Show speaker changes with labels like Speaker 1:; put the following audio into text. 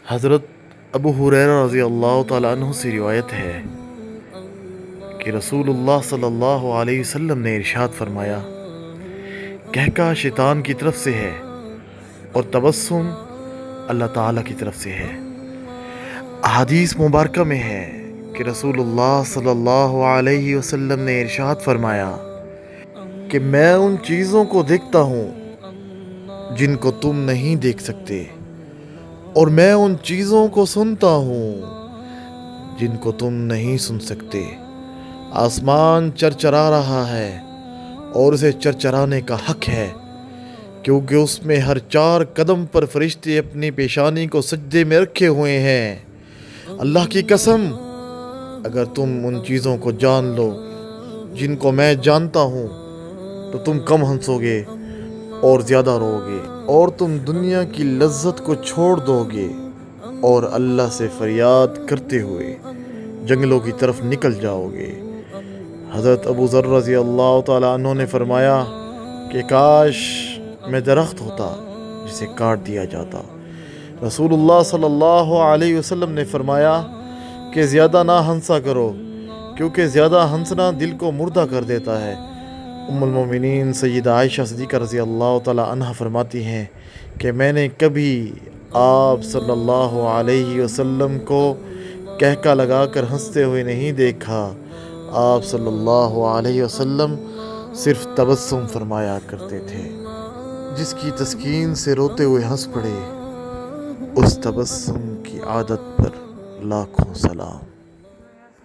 Speaker 1: حضرت ابو ہریرہ رضی اللہ تعالیٰ عنہ سے روایت ہے کہ رسول اللہ صلی اللہ علیہ وسلم نے ارشاد فرمایا، کہکا شیطان کی طرف سے ہے اور تبسم اللہ تعالیٰ کی طرف سے ہے۔ احادیث مبارکہ میں ہے کہ رسول اللہ صلی اللہ علیہ وسلم نے ارشاد فرمایا کہ میں ان چیزوں کو دیکھتا ہوں جن کو تم نہیں دیکھ سکتے، اور میں ان چیزوں کو سنتا ہوں جن کو تم نہیں سن سکتے۔ آسمان چرچرا رہا ہے اور اسے چرچرانے کا حق ہے، کیونکہ اس میں ہر 4 قدم پر فرشتے اپنی پیشانی کو سجدے میں رکھے ہوئے ہیں۔ اللہ کی قسم، اگر تم ان چیزوں کو جان لو جن کو میں جانتا ہوں تو تم کم ہنسو گے اور زیادہ رو گے، اور تم دنیا کی لذت کو چھوڑ دو گے اور اللہ سے فریاد کرتے ہوئے جنگلوں کی طرف نکل جاؤ گے۔ حضرت ابو ذر رضی اللہ تعالیٰ عنہ نے فرمایا کہ کاش میں درخت ہوتا جسے کاٹ دیا جاتا۔ رسول اللہ صلی اللہ علیہ وسلم نے فرمایا کہ زیادہ نہ ہنسا کرو، کیونکہ زیادہ ہنسنا دل کو مردہ کر دیتا ہے۔ ام المومنین سیدہ عائشہ صدیقہ رضی اللہ تعالیٰ عنہ فرماتی ہیں کہ میں نے کبھی آپ صلی اللہ علیہ وسلم کو کہکا لگا کر ہنستے ہوئے نہیں دیکھا۔ آپ صلی اللہ علیہ وسلم صرف تبسم فرمایا کرتے تھے۔ جس کی تسکین سے روتے ہوئے ہنس پڑے، اس تبسم کی عادت پر لاکھوں سلام۔